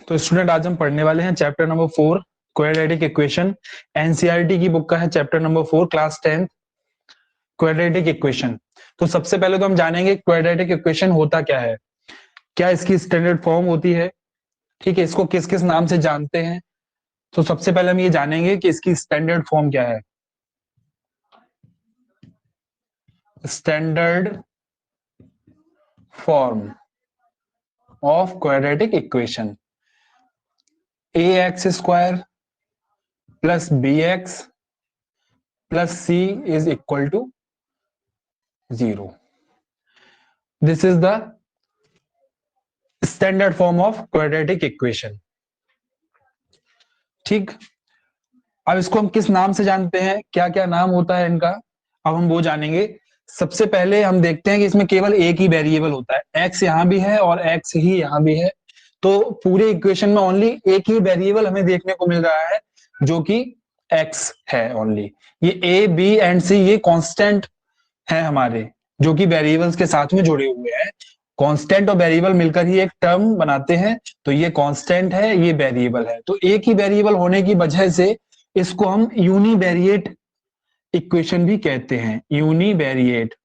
तो स्टूडेंट आज हम पढ़ने वाले हैं chapter number 4 quadratic equation. NCERT की बुक का है chapter number 4 class 10 quadratic equation. तो सबसे पहले तो हम जानेंगे क्वाड्रेटिक इक्वेशन होता क्या है, क्या इसकी स्टैंडर्ड फॉर्म होती है, ठीक है, इसको किस किस नाम से जानते हैं। तो सबसे पहले हम ये जानेंगे कि इसकी स्टैंडर्ड फॉर्म क्या है। Standard form of quadratic equation ax square plus bx plus c is equal to 0। This is the standard form of quadratic equation. ठीक, अब इसको हम किस नाम से जानते हैं, क्या क्या नाम होता है इनका, अब हम वो जानेंगे। सबसे पहले हम देखते हैं कि इसमें केवल एक ही वेरिएबल होता है, x यहां भी है और x ही यहां भी है। तो पूरे इक्वेशन में ओनली एक ही वेरिएबल हमें देखने को मिल रहा है जो कि x है ओनली। ये a b एंड c ये कांस्टेंट है हमारे, जो कि वेरिएबल्स के साथ में जुड़े हुए हैं। कांस्टेंट और वेरिएबल मिलकर ही एक टर्म बनाते हैं, तो ये कांस्टेंट है, ये वेरिएबल है। तो एक ही वेरिएबल होने की वजह से इसको हम यूनिवेरिएट इक्वेशन भी कहते हैं। यूनिवेरिएट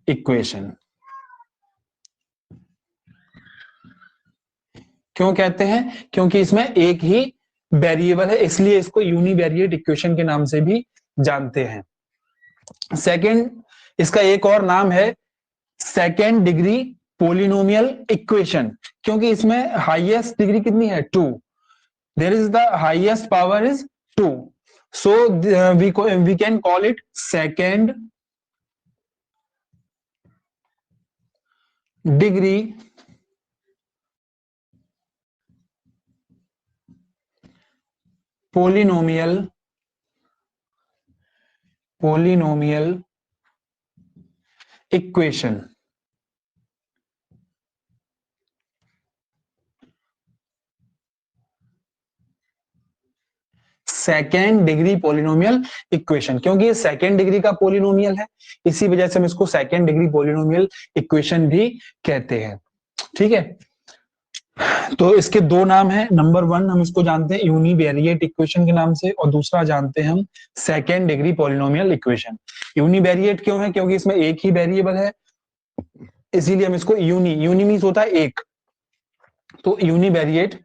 इक्वेशन क्यों कहते हैं, क्योंकि इसमें एक ही वेरिएबल है, इसलिए इसको यूनिवेरिएट इक्वेशन के नाम से भी जानते हैं। सेकंड, इसका एक और नाम है सेकेंड डिग्री पोलिनोमियल इक्वेशन, क्योंकि इसमें हाईएस्ट डिग्री कितनी है, 2। There is the highest power is 2, so we can call it second degree polynomial equation. Second degree polynomial equation, क्योंकि ये सेकेंड डिग्री का पोलिनोमियल है, इसी वजह से हम इसको सेकेंड डिग्री पोलिनोमियल इक्वेशन भी कहते हैं। ठीक है, तो इसके दो नाम हैं। नंबर 1 हम इसको जानते हैं यूनिवेरिएट इक्वेशन के नाम से, और दूसरा जानते हैं हम second degree polynomial equation. Univariate क्यों है, क्योंकि इसमें एक ही वेरिएबल है, इसीलिए हम इसको यूनी मीन्स होता है एक, तो यूनिवेरिएट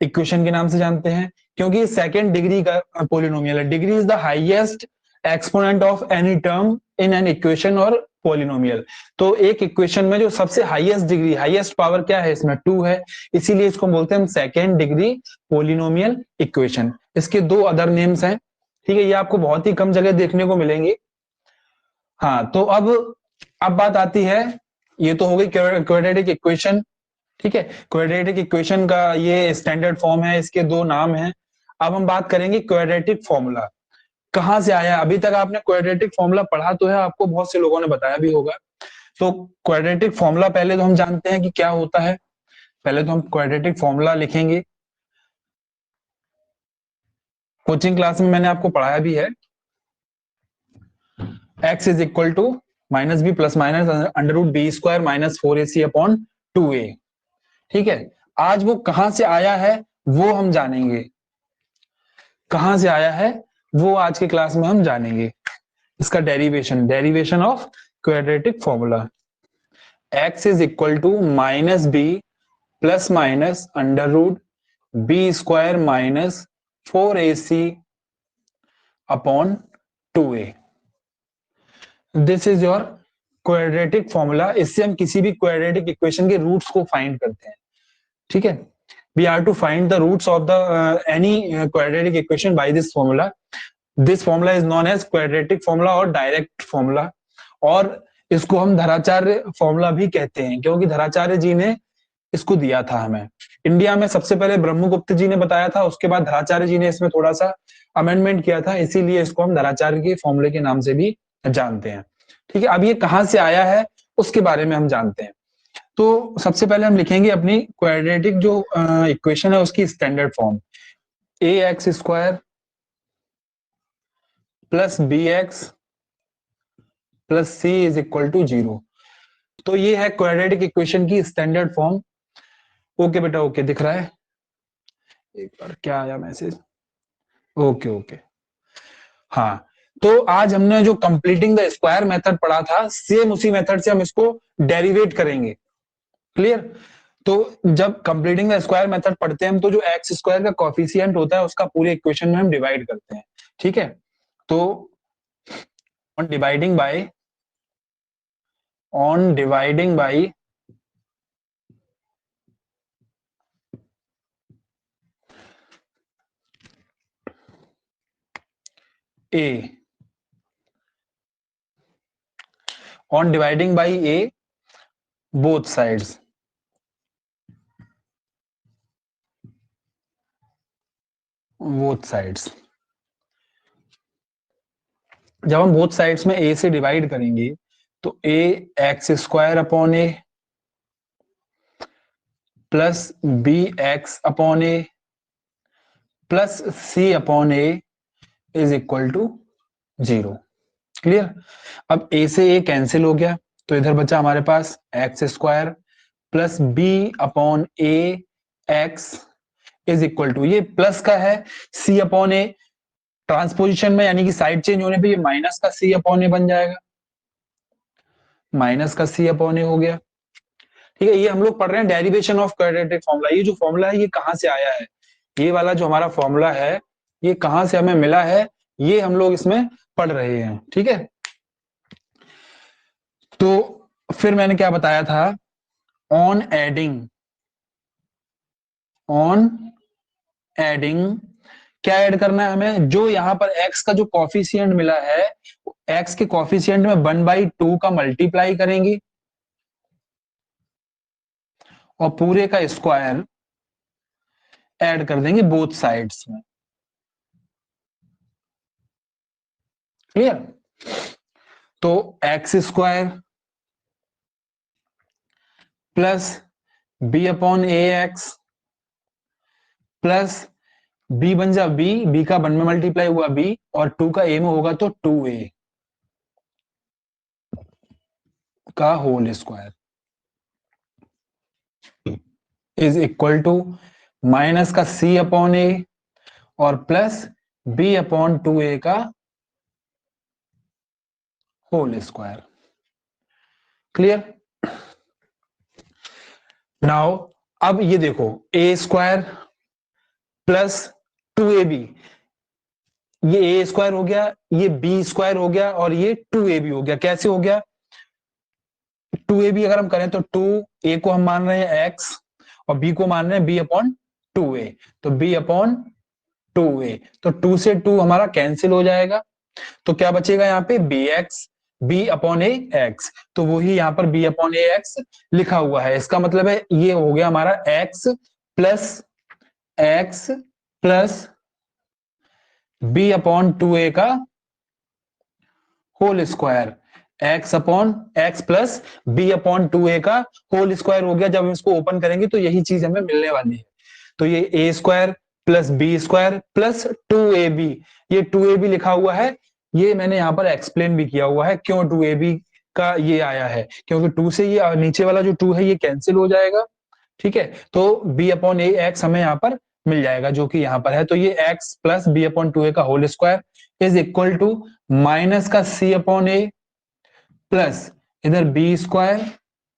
इक्वेशन के नाम से जानते हैं, क्योंकि सेकेंड डिग्री का पोलिनोमियल है। Degree is the highest exponent of any term in an equation और पोलिनोमियल। तो एक इक्वेशन में जो सबसे हाईएस्ट डिग्री, हाईएस्ट पावर क्या है, इसमें 2 है, इसीलिए इसको बोलते हैं हम सेकेंड डिग्री पोलिनोमियल इक्वेशन। इसके दो अदर नेम्स हैं, ठीक है, ये आपको बहुत ही कम जगह देखने को मिलेंगे। हाँ, तो अब बात आती है, ये तो हो गई क्वाड्रेटिक इक्वेशन, ठीक है, क्वाड्रेटिक इक्वेशन का ये स्टैंडर्ड फॉर्म है, इसके दो नाम हैं। अब हम बात करेंगे क्वाड्रेटिक फॉर्मूला कहां से आया। अभी तक आपने क्वाड्रेटिक फॉर्मूला पढ़ा तो है, आपको बहुत से लोगों ने बताया भी होगा। तो क्वाड्रेटिक फॉर्मूला पहले तो हम जानते हैं कि क्या होता है। पहले तो हम क्वाड्रेटिक फॉर्मूला लिखेंगे, कोचिंग क्लास में मैंने आपको पढ़ाया भी है। x is equal to minus b plus minus under root b square minus 4ac upon 2a। ठीक है, आज वो कहां से आया है वो हम जानेंगे, कहां से आया है वो आज के क्लास में हम जानेंगे। इसका derivation of quadratic formula, x is equal to minus b plus minus under root b square minus 4ac upon 2a। This is your quadratic formula. इससे हम किसी भी क्वाड्रेटिक इक्वेशन के रूट्स को फाइंड करते हैं। ठीक है, we are to find the roots of the any quadratic equation by this formula. This formula is known as quadratic formula और डायरेक्ट फॉर्मूला, और इसको हम धराचार्य फॉर्मूला भी कहते हैं, क्योंकि धराचार्य जी ने इसको दिया था हमें। इंडिया में सबसे पहले ब्रह्मगुप्त जी ने बताया था, उसके बाद धराचार्य जी ने इसमें थोड़ा सा अमेंडमेंट किया था, इसीलिए इसको हम धराचार्य के फॉर्मूले के नाम से भी जानते हैं। ठीक है, अब ये कहां से आया है उसके बारे में हम जानते हैं। तो सबसे पहले हम लिखेंगे अपनी क्वाड्रेटिक जो इक्वेशन है उसकी standard form, ax square plus bx plus c is equal to 0। तो ये है क्वाड्रेटिक इक्वेशन की स्टैंडर्ड फॉर्म। ओके बेटा, ओके दिख रहा है? एक बार क्या आया मैसेज? Okay okay. हाँ, तो आज हमने जो कंप्लीटिंग द स्क्वायर मेथड पढ़ा था, सेम उसी मेथड से हम इसको डेरिवेट करेंगे। क्लियर? तो जब कंप्लीटिंग द स्क्वायर मेथड पढ़ते हैं हम, तो जो एक्स स्क्वायर का कॉफिशिएंट होता है उसका पूरे इक्वेशन में हम डिवाइड करते हैं। ठीक है? तो on dividing by a, on dividing by a both sides, जब हम बोथ साइड्स में a से डिवाइड करेंगे तो a X square upon A plus B X upon A plus C upon A is equal to 0। Clear? अब a से a cancel हो गया, तो इधर बचा हमारे पास X square plus B upon A X is equal to, ये प्लस का है, सी अपॉन ए, ट्रांसपोजिशन में यानी कि साइड चेंज होने पे ये माइनस का सी अपॉन ए बन जाएगा, माइनस का सी अपॉन ए हो गया। ठीक है? ये हम लोग पढ़ रहे हैं डेरिवेशन ऑफ क्वाड्रेटिक फॉर्मूला। ये जो फॉर्मूला है ये कहां से आया है, ये वाला जो हमारा फॉर्मूला है ये कहां से हमें मिला है, ये हम लोग इसमें पढ़ रहे हैं। ठीक है? तो फिर मैंने क्या बताया था, ऑन एडिंग क्या ऐड करना है हमें, जो यहाँ पर x का जो कॉफिशिएंट मिला है, x के कॉफिशिएंट में 1/2 का मल्टीप्लाई करेंगे और पूरे का स्क्वायर ऐड कर देंगे बोथ साइड्स में। क्लियर? तो X square plus B upon A X plus B बन जा बी का 1 में मल्टीप्लाई हुआ बी और 2 का ए में होगा तो 2a का whole square is equal to minus का सी अपॉन ए और प्लस बी अपॉन 2a का होल स्क्वायर। क्लियर? नाउ अब ये देखो, ए स्क्वायर प्लस 2ab, ये ए स्क्वायर हो गया, ये बी स्क्वायर हो गया और ये 2ab हो गया। कैसे हो गया? 2ab अगर हम करें तो 2a को हम मान रहे हैं x और b को मान रहे हैं b अपॉन 2a, तो b अपॉन 2a, तो 2 से 2 हमारा कैंसिल हो जाएगा, तो क्या बचेगा यहाँ पे bx b upon A x, तो वही यहाँ पर b अपॉन ए एक्स लिखा हुआ है। इसका मतलब है ये हो गया हमारा x plus b upon 2a का whole square, x upon x plus B upon 2a का होल स्क्वायर हो गया। जब हम इसको ओपन करेंगे तो यही चीज हमें मिलने वाली है। तो ये a square plus b square plus 2ab, ये 2ab लिखा हुआ है, ये मैंने यहाँ पर एक्सप्लेन भी किया हुआ है क्यों 2ab का ये आया है, क्योंकि 2 से ये नीचे वाला जो 2 है ये कैंसिल हो जाएगा। ठीक है? तो b अपॉन ए एक्स हमें यहाँ पर मिल जाएगा जो कि यहाँ पर है, तो ये x plus B upon 2a का whole square is equal to minus का c अपॉन ए प्लस इधर बी स्क्वायर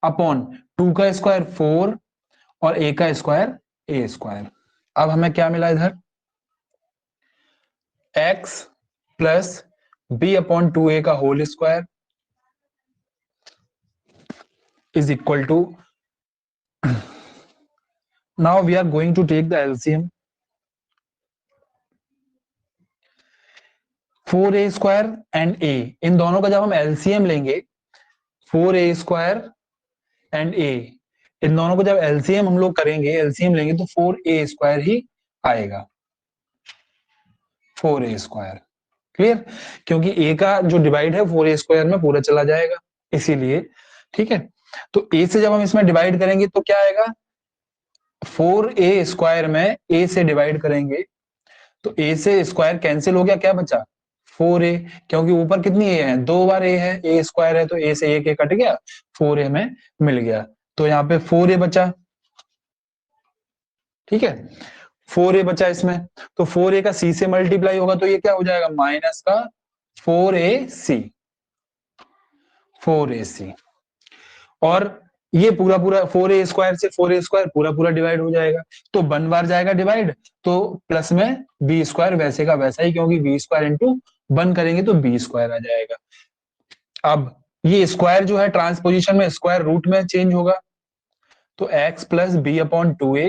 अपॉन 2 का स्क्वायर 4 और a का स्क्वायर a स्क्वायर। अब हमें क्या मिला इधर, x plus B upon 2a का whole square is equal to, now we are going to take the LCM, 4a square and a, इन दोनों का जब हम एलसीएम लेंगे 4a स्क्वायर एंड a, इन दोनों को जब एलसीएम हम लोग करेंगे, एलसीएम लेंगे तो 4a स्क्वायर ही आएगा, 4a स्क्वायर। क्लियर? क्योंकि a का जो डिवाइड है 4a स्क्वायर में पूरा चला जाएगा इसीलिए। ठीक है? तो a से जब हम इसमें डिवाइड करेंगे तो क्या आएगा, 4a स्क्वायर में a से डिवाइड करेंगे तो a से स्क्वायर कैंसिल हो गया, क्या बचा 4a, क्योंकि ऊपर कितनी ए है, 2 बार ए है, ए स्क्वायर है तो ए से एक कट गया, 4a में मिल गया, तो यहाँ पे 4a बचा। ठीक है, 4a बचा इसमें, तो 4a का c से मल्टीप्लाई होगा तो ये क्या हो जाएगा, माइनस का 4ac, 4ac। और ये पूरा पूरा 4a स्क्वायर से 4a स्क्वायर पूरा पूरा डिवाइड हो जाएगा, तो 1 बार जाएगा डिवाइड, तो प्लस में b स्क्वायर वैसे का वैसा ही, क्योंकि b स्क्वायर इंटू 1 करेंगे तो b स्क्वायर आ जाएगा। अब ये स्क्वायर जो है ट्रांसपोजिशन में स्क्वायर रूट में चेंज होगा, तो x plus B upon 2a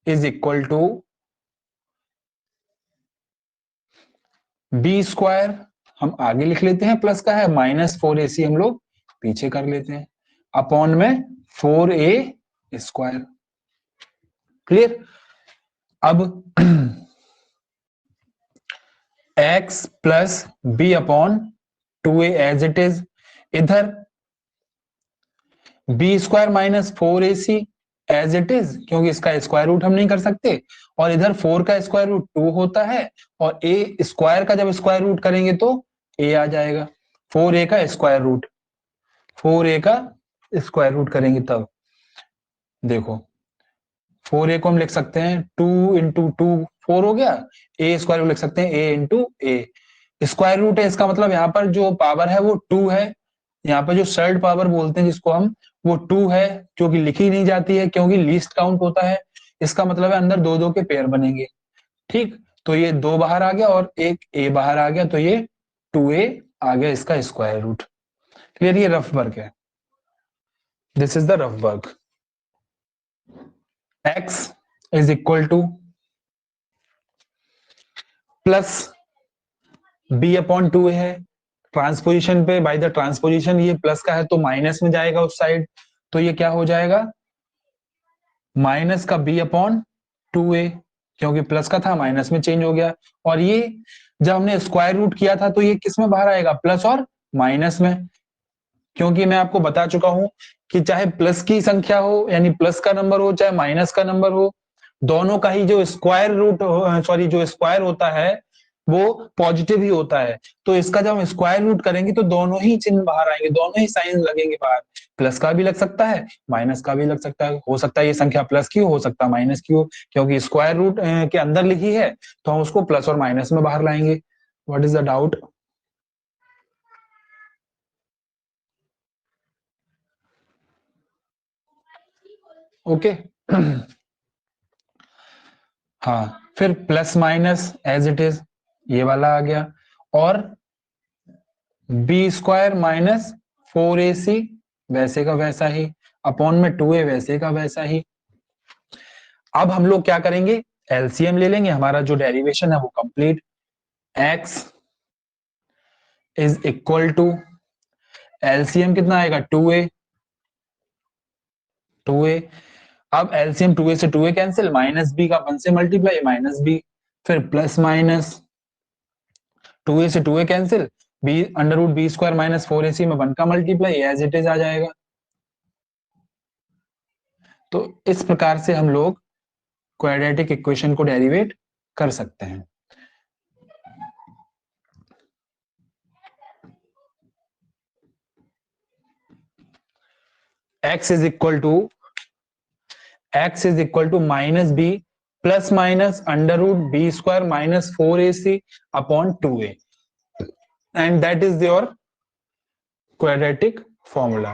is equal to b square, हम आगे लिख लेते हैं, प्लस का है, माइनस 4ac हम लोग पीछे कर लेते हैं, अपॉन में 4a स्क्वायर। क्लियर? अब x plus B upon 2a as it is, इधर B square minus 4ac as it is, क्योंकि इसका स्क्वायर रूट हम नहीं कर सकते, और इधर 4 का स्क्वायर रूट 2 होता है, और a स्क्वायर का जब स्क्वायर रूट करेंगे तो a आ जाएगा, 4a का स्क्वायर रूट, 4a का स्क्वायर रूट करेंगे तब देखो 4a को हम लिख सकते हैं 2 इंटू 2 4 हो गया, a स्क्वायर को लिख सकते हैं a into a, square root है, इसका मतलब यहाँ पर जो पावर है वो 2 है, यहाँ पर जो सर्ड पावर बोलते हैं जिसको हम, वो 2 है, जो कि लिखी नहीं जाती है क्योंकि लीस्ट काउंट होता है, इसका मतलब है अंदर दो दो के पेयर बनेंगे। ठीक, तो ये 2 बाहर आ गया और एक a बाहर आ गया, तो ये 2a आ गया इसका स्क्वायर रूट। क्लियर? ये रफ वर्क है, this is the rough work. x is equal two plus b upon 2 है, ट्रांसपोजिशन पे बाय द ट्रांसपोजिशन ये प्लस का है तो माइनस में जाएगा उस साइड, तो ये क्या हो जाएगा, माइनस का b अपॉन 2a, क्योंकि प्लस का था माइनस में चेंज हो गया, और ये जब हमने स्क्वायर रूट किया था तो ये किस में बाहर आएगा, प्लस और माइनस में, क्योंकि मैं आपको बता चुका हूं कि चाहे प्लस की संख्या हो यानी प्लस का नंबर हो, चाहे माइनस का नंबर हो, दोनों का ही जो स्क्वायर रूट सॉरी जो स्क्वायर होता है वो पॉजिटिव ही होता है, तो इसका जब हम स्क्वायर रूट करेंगे तो दोनों ही चिन्ह बाहर आएंगे, दोनों ही साइन लगेंगे बाहर, प्लस का भी लग सकता है, माइनस का भी लग सकता है, हो सकता है ये संख्या प्लस की हो सकता है माइनस की हो, क्योंकि स्क्वायर रूट के अंदर लिखी है तो हम उसको प्लस और माइनस में बाहर लाएंगे। What is the doubt? Okay हाँ, फिर plus minus as it is ये वाला आ गया, और बी स्क्वायर माइनस 4ac वैसे का वैसा ही, अपॉन में 2a वैसे का वैसा ही। अब हम लोग क्या करेंगे, एलसीएम ले लेंगे, हमारा जो डेरिवेशन है वो complete, x is equal to LCM कितना आएगा 2a, 2a, अब एलसीएम 2a से 2a कैंसिल, माइनस बी का 1 से मल्टीप्लाई माइनस बी, फिर प्लस माइनस 2a से 2a cancel, b under root b square minus 4ac में 1 का मल्टीप्लाई एज इट इज आ जाएगा। तो इस प्रकार से हम लोग क्वाड्रेटिक इक्वेशन को डेरिवेट कर सकते हैं। x is equal to minus b plus minus under root b square minus 4ac upon 2a, and that is your quadratic formula.